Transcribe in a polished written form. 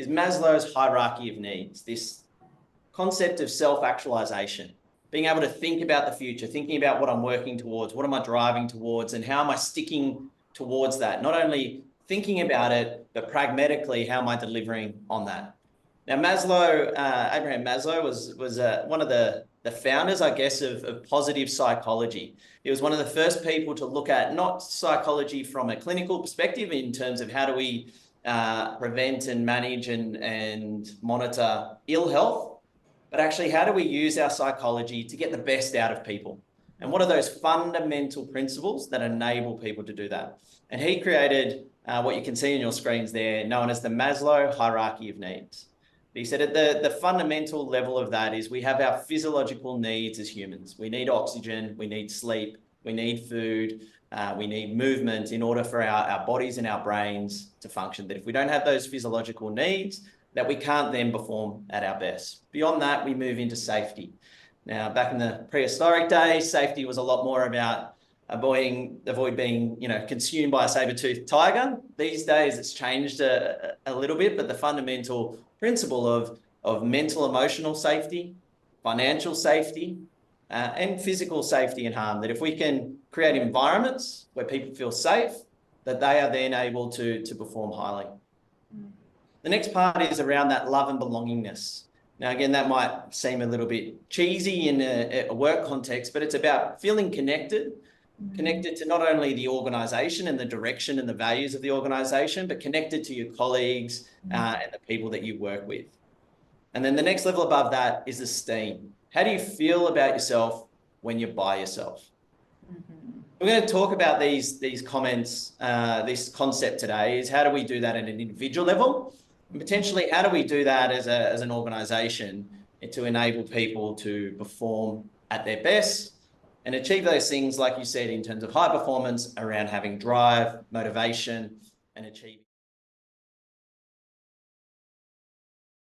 is Maslow's hierarchy of needs, this concept of self-actualization, being able to think about the future, thinking about what I'm working towards, what am I driving towards, and how am I sticking towards that? Not only thinking about it, but pragmatically, how am I delivering on that? Now, Maslow, Abraham Maslow was one of the founders, I guess, of positive psychology. He was one of the first people to look at not psychology from a clinical perspective in terms of how do we prevent and manage and monitor ill health, but actually how do we use our psychology to get the best out of people? And what are those fundamental principles that enable people to do that? And he created what you can see on your screens there, known as the Maslow hierarchy of needs. He said at the fundamental level of that is we have our physiological needs as humans. We need oxygen, we need sleep, we need food, we need movement in order for our bodies and our brains to function. That if we don't have those physiological needs, that we can't then perform at our best. Beyond that, we move into safety. Now, back in the prehistoric days, safety was a lot more about avoid being, consumed by a saber-toothed tiger. These days, it's changed a little bit, but the fundamental principle of mental, emotional safety, financial safety, and physical safety and harm, that if we can create environments where people feel safe, that they are then able to perform highly. The next part is around that love and belongingness. Now, again, that might seem a little bit cheesy in a work context, but it's about feeling connected to not only the organization and the direction and the values of the organization, but connected to your colleagues and the people that you work with. And then the next level above that is esteem. How do you feel about yourself when you're by yourself? We're going to talk about these comments, this concept today is how do we do that at an individual level? And potentially, how do we do that as an organization to enable people to perform at their best and achieve those things, like you said, in terms of high performance around having drive, motivation, and achieving.